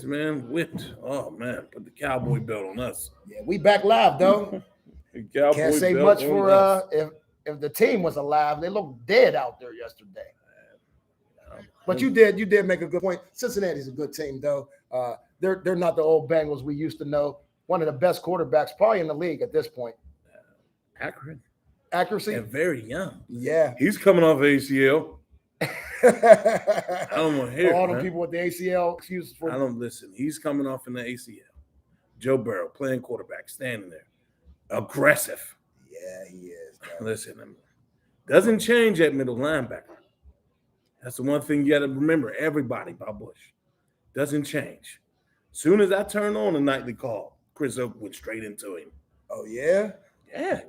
Man, whipped. Oh man, put the cowboy belt on us. Yeah, we back live though. The Can't cowboy say belt much on for us. if the team was alive. They looked dead out there yesterday. But Um, you did make a good point. Cincinnati's a good team though. They're not the old Bengals we used to know. One of the best quarterbacks probably in the league at this point. Accurate Accuracy, and very young. yeah. He's coming off ACL. I don't want to hear All it, the man. people with the ACL excuses I for. don't listen. He's coming off in the ACL. Joe Burrow playing quarterback, standing there, aggressive. Yeah, he is. Listen, doesn't change at middle linebacker. That's the one thing you got to remember. Everybody, Bob Bush, doesn't change. Soon as I turned on the nightly call, Chris Oak went straight into him. Oh yeah. Yeah.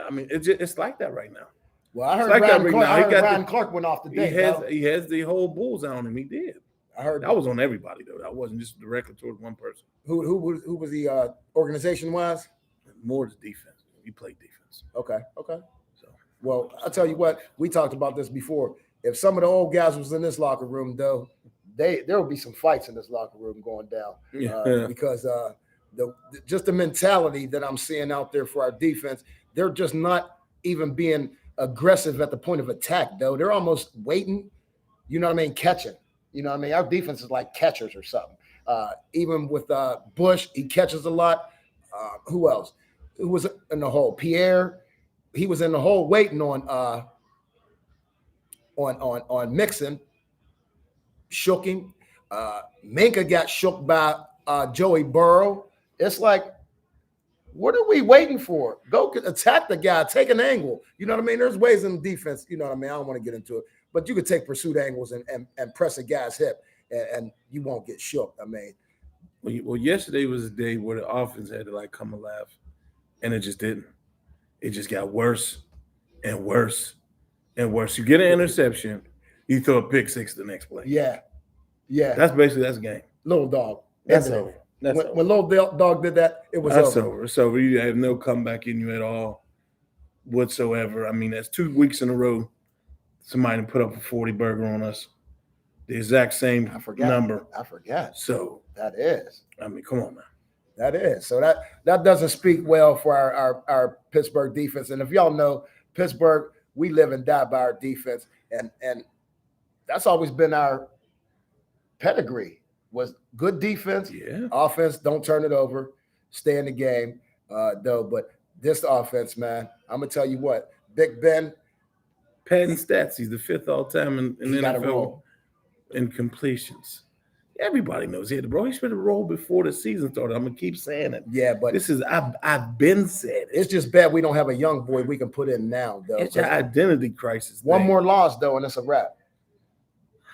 I mean, it's like that right now. Well, I heard like that Ryan right Clark. now. I He heard got Ryan the- Clark went off today. He has the whole bullseye on him. He did. I heard That was on everybody though. That wasn't just directly towards one person. who was the organization wise? More the defense. He played defense. Okay. So Well, I'll tell you what, we talked about this before. If some of the old guys was in this locker room, though, there will be some fights in this locker room going down because just the mentality that I'm seeing out there for our defense, they're just not even being aggressive at the point of attack, though. They're almost waiting, you know what I mean, catching. You know what I mean? Our defense is like catchers or something. Even with Bush, he catches a lot. Who else? Who was in the hole? Pierre, he was in the hole waiting on Mixon, shook him. Minka got shook by Joey Burrow. It's like, what are we waiting for? Go attack the guy, take an angle. You know what I mean? There's ways in defense, you know what I mean? I don't want to get into it, but you could take pursuit angles and press a guy's hip and you won't get shook. I mean, well, yesterday was a day where the offense had to like come alive, and it just didn't. It just got worse and worse and worse. You get an interception, you throw a pick six the next play. yeah. That's the game. Little dog. That's Ended it. over. That's over. When little dog did that, it was That's over. over. It's over. You have no comeback in you at all whatsoever. I mean, that's 2 weeks in a row somebody put up a 40 burger on us. The exact same number. I forgot. So that is. I mean, come on, man. That is. So that doesn't speak well for our Pittsburgh defense. And if y'all know, Pittsburgh, we live and die by our defense. And that's always been our pedigree, was good defense. Yeah. Offense, don't turn it over. Stay in the game, though. But this offense, man, I'm going to tell you what. Big Ben. Padding stats. He's the 5th all-time in the NFL in completions. Everybody knows he had to roll. He should have rolled before the season started. I'm gonna keep saying it. Yeah, but this is I've been said it. It's just bad we don't have a young boy we can put in now, though. It's your identity crisis. One more loss, though, and it's a wrap.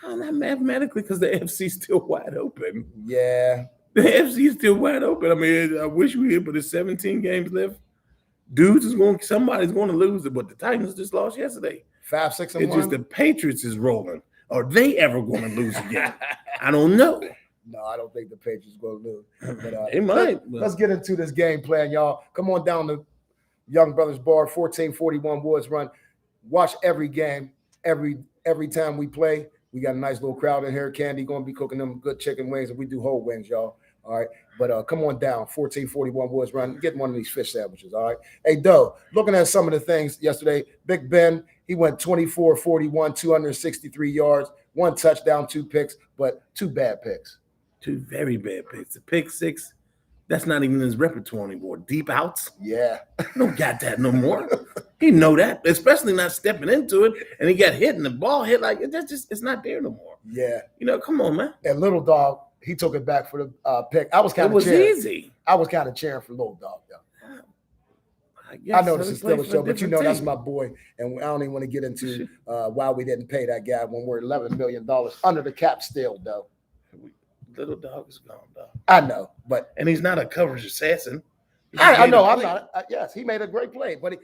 Not mathematically, because the AFC's still wide open. Yeah, the AFC is still wide open. I mean, I wish we had, but there's 17 games left. Somebody's going to lose it, but the Titans just lost yesterday. 5, 6, and 1. It's just the Patriots is rolling. Are they ever going to lose again? I don't know. No, I don't think the Patriots going to lose. But, they might. Let's get into this game plan, y'all. Come on down to Young Brothers Bar, 1441 Woods Run. Watch every game, every time we play. We got a nice little crowd in here. Candy going to be cooking them good chicken wings, and we do whole wings, y'all. All right. But come on down, 1441 Woods Run. Get one of these fish sandwiches, all right? Hey, Doe, looking at some of the things yesterday, Big Ben, he went 24-41, 263 yards, 1 touchdown, 2 picks, but 2 bad picks. 2 very bad picks. The pick 6, that's not even in his repertoire anymore. Deep outs. Yeah. Don't got that no more. He know that, especially not stepping into it, and he got hit and the ball hit like it's not there no more. Yeah. Come on, man. And Little Dog, he took it back for the pick. I was kind of easy. I was kind of cheering for Little Dog, though. I know this is still a show, but that's my boy, and I don't even want to get into why we didn't pay that guy when we're $11 million under the cap still, though. Little Dog is gone, though. I know, and he's not a coverage assassin. I know. I'm not. Yes, he made a great play, but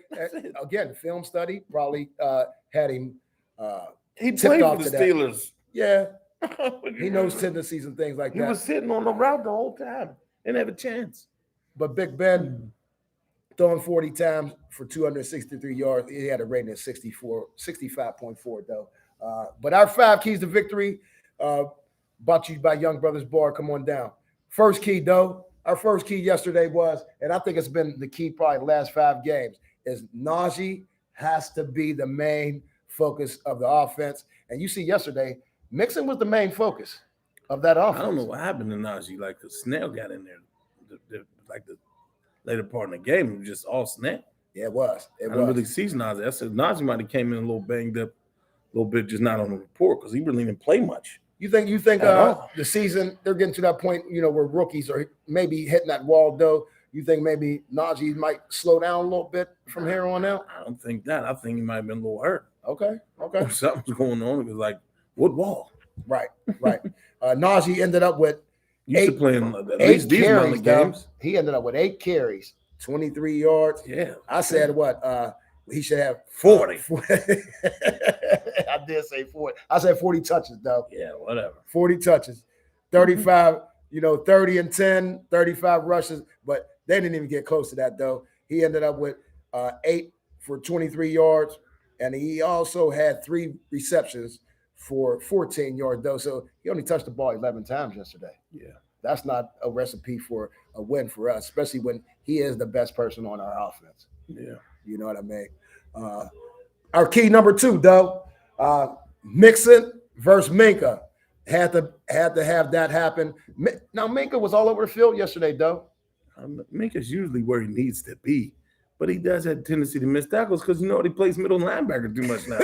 again, film study probably had him. He played for the Steelers. Yeah, he knows tendencies and things like that. He was sitting on the route the whole time and have a chance. But Big Ben throwing 40 times for 263 yards. He had a rating of 65.4 though. But our 5 keys to victory. Brought to you by Young Brothers Bar. Come on down. First key, though. Our first key yesterday was, and I think it's been the key probably the last 5 games, is Najee has to be the main focus of the offense. And you see yesterday, Mixon was the main focus of that offense. I don't know what happened to Najee. Like the snail got in there, like the later part of the game, it was just all snap. Yeah, it was. I don't really see Najee. I said Najee might have came in a little banged up, a little bit, just not on the report because he really didn't play much. You think the season they're getting to that point, where rookies are maybe hitting that wall, though? You think maybe Najee might slow down a little bit from here on out? I don't think that. I think he might have been a little hurt. Okay. Or something's going on. It was like, what wall? Right. Najee ended up with used to playing at least these amount of games. He ended up with 8 carries, 23 yards. Yeah. I said what? He should have 40. I did say 40. I said 40 touches, though. Yeah, whatever. 40 touches, 35, 30 and 10, 35 rushes, but they didn't even get close to that, though. He ended up with 8 for 23 yards, and he also had 3 receptions for 14 yards, though. So he only touched the ball 11 times yesterday. Yeah. That's not a recipe for a win for us, especially when he is the best person on our offense. Yeah. You know what I mean? Our key number 2, though, Mixon versus Minka. Had to have that happen. Now, Minka was all over the field yesterday, though. Minka's usually where he needs to be, but he does have a tendency to miss tackles because he plays middle linebacker too much now.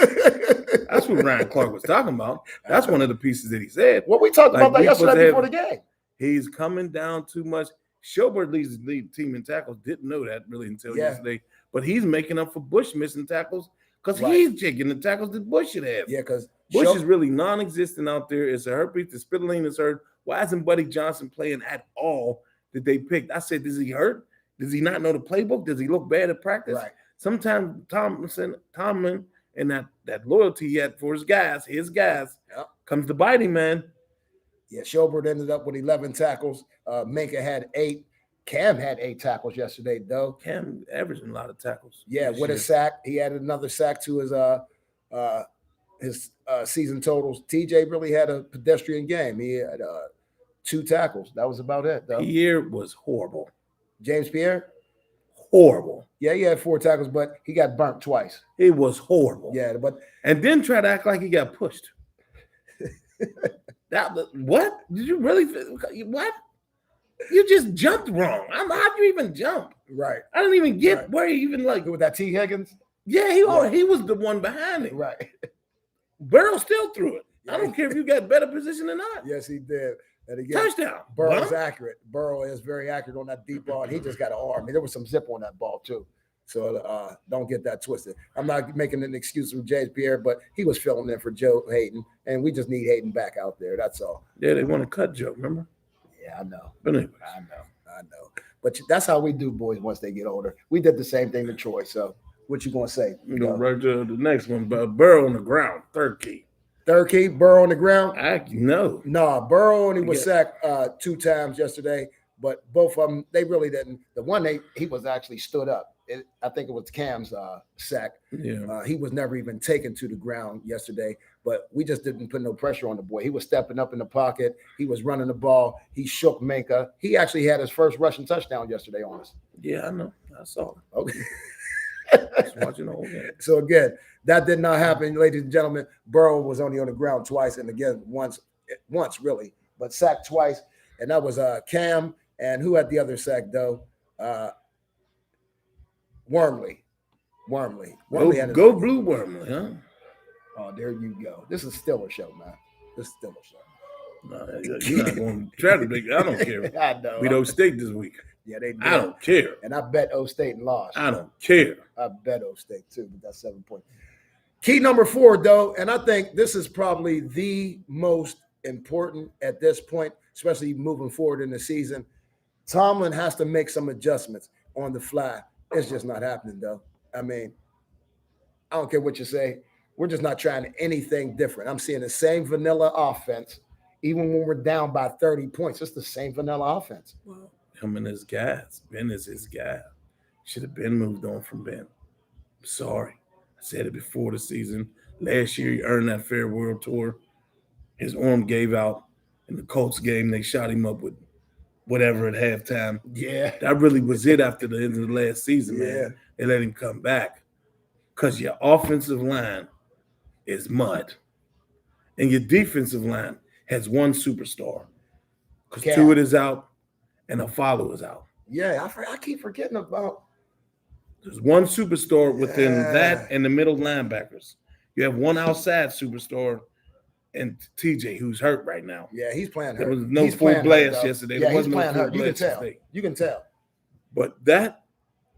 That's what Ryan Clark was talking about. That's one of the pieces that he said. Well, we talked about that yesterday before the game. He's coming down too much. Schobert leads the team in tackles. Didn't know that really until yesterday. But he's making up for Bush missing tackles because he's taking the tackles that Bush should have. Yeah, because Bush is really non-existent out there. It's a herpes. The Spitaline is hurt. Why isn't Buddy Johnson playing at all that they picked? I said, does he hurt? Does he not know the playbook? Does he look bad at practice? Right. Sometimes Tomlin and that loyalty he had for his guys comes to bite him, man. Yeah, Schobert ended up with 11 tackles. Minka had 8. Cam had 8 tackles yesterday, though. Cam averaging a lot of tackles. Yeah, with a sack. He added another sack to his season totals. TJ really had a pedestrian game. He had 2 tackles. That was about it, though. Pierre was horrible. James Pierre? Horrible. Yeah, he had 4 tackles, but he got burnt twice. It was horrible. Yeah, and then try to act like he got pushed. What? Did you really? What? You just jumped wrong. How'd you even jump? Right. I don't even get where he even with that T. Higgins. Yeah, he was the one behind him. Right. Burrow still threw it. I don't care if you got better position or not. Yes, he did. And again, touchdown. Burrow's accurate. Burrow is very accurate on that deep ball. And he just got an arm. I mean, there was some zip on that ball too. So don't get that twisted. I'm not making an excuse for James Pierre, but he was filling in for Joe Hayden, and we just need Hayden back out there. That's all. Yeah, they want to cut Joe, remember? Yeah, I know. But anyway. I know. But that's how we do, boys, once they get older. We did the same thing to Troy. So what you going to say? We're going right to the next one. Burrow on the ground, third key. Third key, Burrow on the ground? No. No, Burrow only was sacked 2 times yesterday, but both of them, they really didn't. The one, he was actually stood up. I think it was Cam's sack. Yeah. He was never even taken to the ground yesterday, but we just didn't put no pressure on the boy. He was stepping up in the pocket. He was running the ball. He shook Minka. He actually had his first rushing touchdown yesterday on us. Yeah, I know. I saw it. Okay. Just watching the whole game. So again, that did not happen, ladies and gentlemen. Burrow was only on the ground twice, and again, once really, but sacked twice, and that was Cam. And who had the other sack though? Wormley. Go Blue Wormley, huh? Oh, there you go. This is Stiller show, man. This is Stiller show. No, you're not going to try to make. I don't care. I know. We don't State this week. Yeah, they did. I don't care. And I bet O State lost. I don't care. I bet O State too, but that's 7 points. Key number 4, though, and I think this is probably the most important at this point, especially moving forward in the season. Tomlin has to make some adjustments on the fly. It's just not happening, though. I mean, I don't care what you say. We're just not trying anything different. I'm seeing the same vanilla offense, even when we're down by 30 points. It's the same vanilla offense. Well, him and his guys. Ben is his guy. Should have been moved on from Ben. Sorry. I said it before the season. Last year, he earned that Fair World Tour. His arm gave out. In the Colts game, they shot him up with whatever at halftime. Yeah. That really was it after the end of the last season, Yeah. man. They let him come back because your offensive line is mud. And your defensive line has one superstar because Cal. Tuitt is out and a follow is out. Yeah, I keep forgetting about. There's one superstar within Yeah. that and the middle linebackers. You have one outside superstar and TJ, who's hurt right now. Yeah, he's playing There hurt. was no He's full playing blast hurt, yesterday. Yeah, There he's wasn't playing no full hurt. You can blast tell. yesterday. You can tell. But that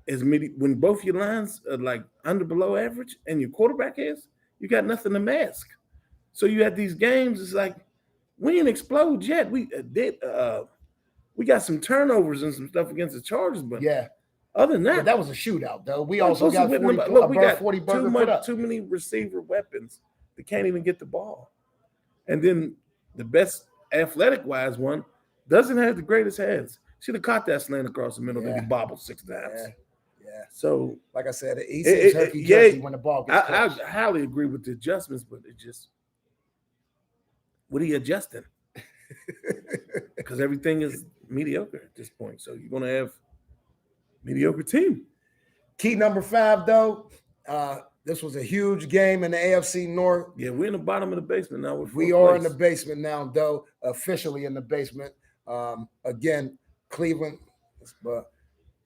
is when both your lines are like under below average and your quarterback is, you got nothing to mask. So you had these games, it's like we didn't explode yet. We got some turnovers and some stuff against the Chargers, but Yeah. other than that, That was a shootout, though. We we're also supposed to got win 40, look, we above got 40 burger put up. too many receiver weapons that can't even get the ball. And then the best athletic-wise one doesn't have the greatest hands. Should have caught that slant across the middle that he bobbled 6 times. Yeah. So, Like I said, he seems herky-jerky when the ball gets I close. highly agree with the adjustments, but it just what are you adjusting? Because everything is mediocre at this point. So you're gonna have mediocre team. Key number 5, though. This was a huge game in the AFC North. Yeah, we're in the bottom of the basement now. We are in the basement now, though, officially in the basement. Again, Cleveland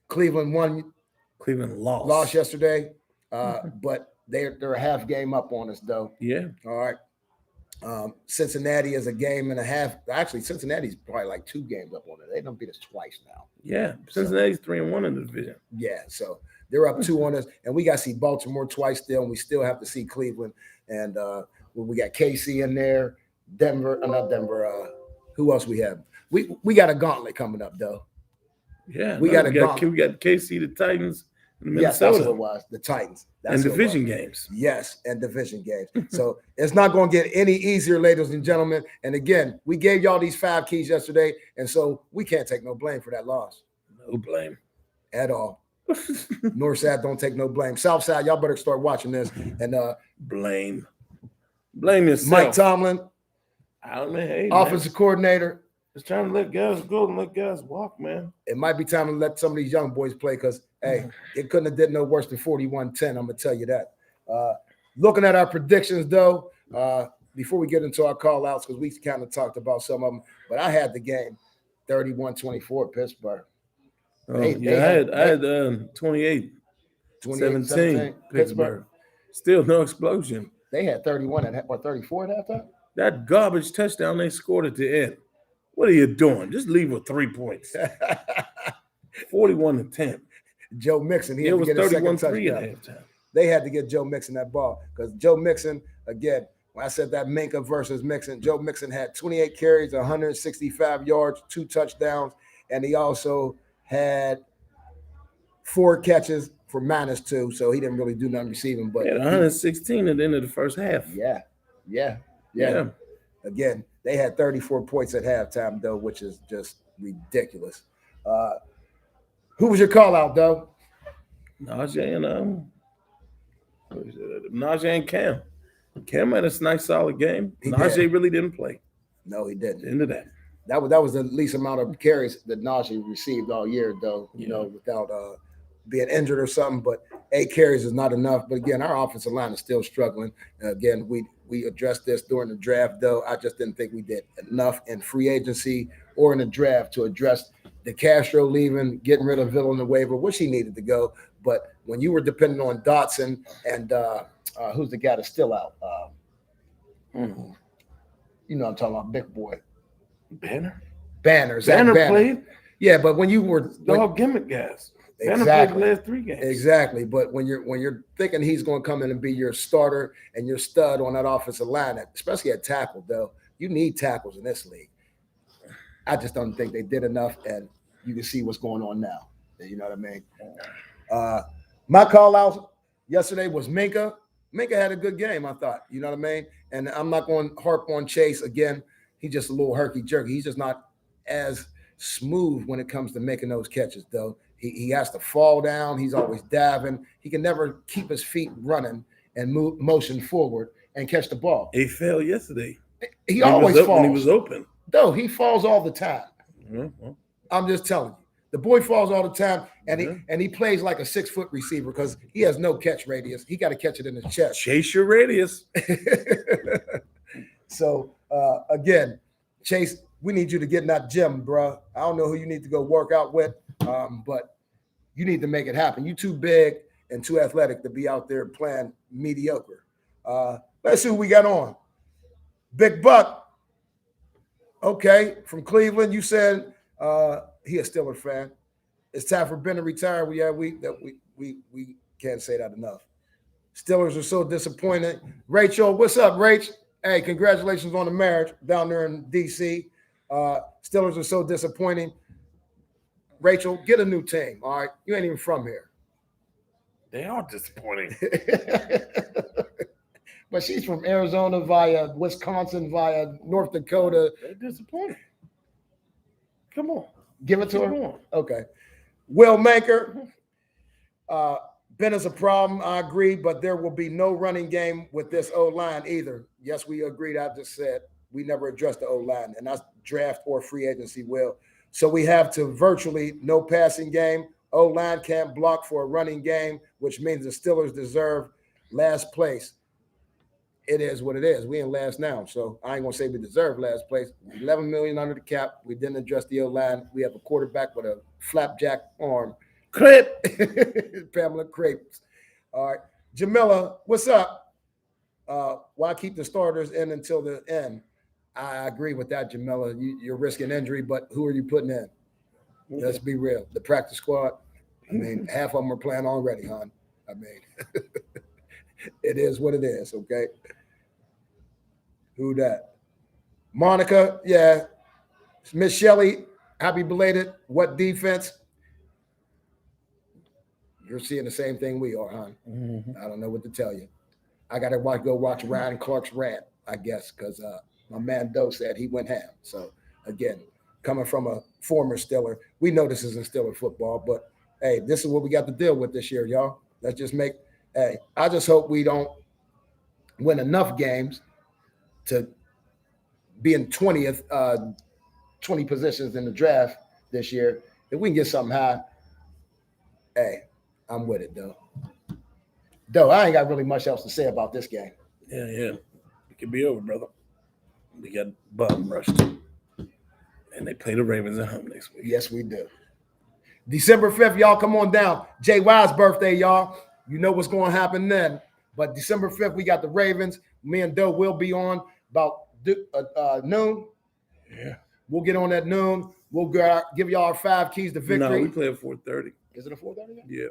won. Cleveland Lost yesterday, but they're a half game up on us, though. Yeah. All right. Cincinnati is a game and a half. Actually, Cincinnati's probably like 2 games up on it. They don't beat us twice now. Yeah. Cincinnati's 3-1 in the division. Yeah. So they're up 2 on us, and we got to see Baltimore twice still, and we still have to see Cleveland. And we got KC in there, Denver, not Denver. Who else we have? We got a gauntlet coming up, though. Yeah. We got KC, the Titans, and Minnesota. Yes, that's what it was. The Titans. And division games. Yes, and division games. So it's not going to get any easier, ladies and gentlemen. And again, we gave y'all these 5 keys yesterday, and so we can't take no blame for that loss. No blame. At all. Northside don't take no blame. Southside, y'all better start watching this. And blame yourself. Mike Tomlin, offensive coordinator. Just trying to let guys go and let guys walk, man. It might be time to let some of these young boys play because, hey, it couldn't have did no worse than 41-10. I'm going to tell you that. Looking at our predictions, though, before we get into our call-outs, because we kind of talked about some of them, but I had the game 31-24 Pittsburgh. I had 28-17 Pittsburgh. Still no explosion. They had 31 or 34 at halftime. That garbage touchdown they scored at the end. What are you doing? Just leave with 3 points. 41-10. Joe Mixon. It was 31-3 at halftime. They had to get Joe Mixon that ball because Joe Mixon, again, when I said that Minka versus Mixon, Joe Mixon had 28 carries, 165 yards, 2 touchdowns, and he also had 4 catches for -2, so he didn't really do nothing receiving. But 116 at the end of the first half. Yeah. Again, they had 34 points at halftime, though, which is just ridiculous. Who was your call out, though? Najee and Cam. Cam had a nice, solid game. Najee really didn't play. No, he didn't. Into that. That was the least amount of carries that Najee received all year, though, without being injured or something. But 8 carries is not enough. But again, our offensive line is still struggling. Again, we addressed this during the draft, though. I just didn't think we did enough in free agency or in the draft to address the Castro leaving, getting rid of Villa in the waiver, which he needed to go. But when you were depending on Dotson and who's the guy that's still out? You know I'm talking about, big boy. Banner Banner Yeah, but when you were gimmick guys. Exactly. Banner played the last 3 games. Exactly. But when you're thinking he's going to come in and be your starter and your stud on that offensive line, especially at tackle, though, you need tackles in this league. I just don't think they did enough, and you can see what's going on now. You know what I mean? My call out yesterday was Minka. Minka had a good game, I thought. You know what I mean? And I'm not going to harp on Chase again. He's just a little herky-jerky. He's just not as smooth when it comes to making those catches, though. He has to fall down. He's always diving. He can never keep his feet running and motion forward and catch the ball. He fell yesterday. He always falls. When he was open. Though he falls all the time. Mm-hmm. I'm just telling you. The boy falls all the time, and he plays like a 6-foot receiver because he has no catch radius. He got to catch it in his chest. Chase your radius. So again, Chase, we need you to get in that gym, bro. I don't know who you need to go work out with, but you need to make it happen. You too big and too athletic to be out there playing mediocre. Let's see who we got on. Big Buck. Okay, from Cleveland. You said he a Steelers fan. It's time for Ben to retire. We can't say that enough. Steelers are so disappointed. Rachel, what's up, Rach? Hey, congratulations on the marriage down there in DC. Steelers are so disappointing. Rachel, get a new team. All right, you ain't even from here. They are disappointing. But she's from Arizona via Wisconsin via North Dakota. They're disappointing. Come on. Give it to her. Okay. Will Maker. Ben is a problem. I agree, but there will be no running game with this O-line either. Yes, we agreed. I just said we never addressed the O-line, and that's draft or free agency, Will. So we have to virtually no passing game. O-line can't block for a running game, which means the Steelers deserve last place. It is what it is. We in last now, so I ain't gonna say we deserve last place. $11 million under the cap. We didn't address the O-line. We have a quarterback with a flapjack arm. Crepe. Pamela Crepes. All right, Jamila, what's up? Why keep the starters in until the end? I agree with that, Jamila. You're risking injury, but who are you putting in? Let's be real. The practice squad. I mean, half of them are playing already, hon. I mean, it is what it is, okay? Who that? Monica, yeah. Miss Shelley, happy belated. What defense? You're seeing the same thing we are, hon. Mm-hmm. I don't know what to tell you. I got to go watch Ryan Clark's rant, I guess, because my man Doe said he went ham. So, again, coming from a former Steeler, we know this isn't Steeler football, but, hey, this is what we got to deal with this year, y'all. Let's just make – hey, I just hope we don't win enough games to be in 20th, 20 positions in the draft this year. If we can get something high, hey, I'm with it, though. I ain't got really much else to say about this game. Yeah. It could be over, brother. We got bum rushed. And they play the Ravens at home next week. Yes, we do. December 5th, y'all, come on down. JY's birthday, y'all. You know what's going to happen then. But December 5th, we got the Ravens. Me and Doe will be on about noon. Yeah. We'll get on at noon. We'll give y'all our 5 keys to victory. No, we play at 4:30. Is it a 4:30? Yeah.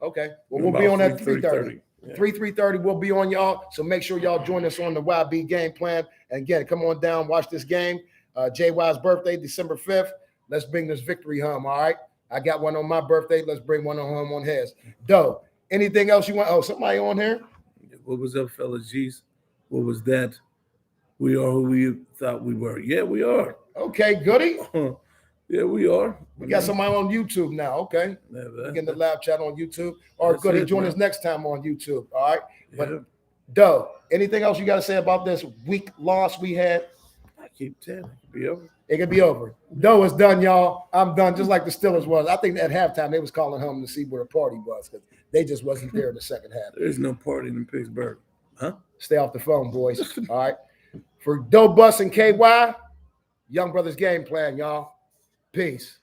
Okay. Well, we'll be on at 3:30. Yeah. 3:30, we'll be on, y'all. So make sure y'all join us on the YB game plan. And again, come on down, watch this game. JY's birthday, December 5th. Let's bring this victory home, all right? I got one on my birthday. Let's bring one home on his. Doe, anything else you want? Oh, somebody on here? What was up, fellas? G's. What was that? We are who we thought we were. Yeah, we are. Okay, goody. Yeah, we are. We got somebody on YouTube now. Okay. We're getting the live chat on YouTube. Or goody, join us next time on YouTube. All right. But Doe, anything else you got to say about this week loss we had? I keep telling you, it could be over. It could be over. Doe is done, y'all. I'm done, just like the Steelers was. I think at halftime they was calling home to see where the party was because they just wasn't there in the second half. There's no party in Pittsburgh. Huh? Stay off the phone, boys. All right. For Doe Bus and KY, Young Brothers Game Plan, y'all. Peace.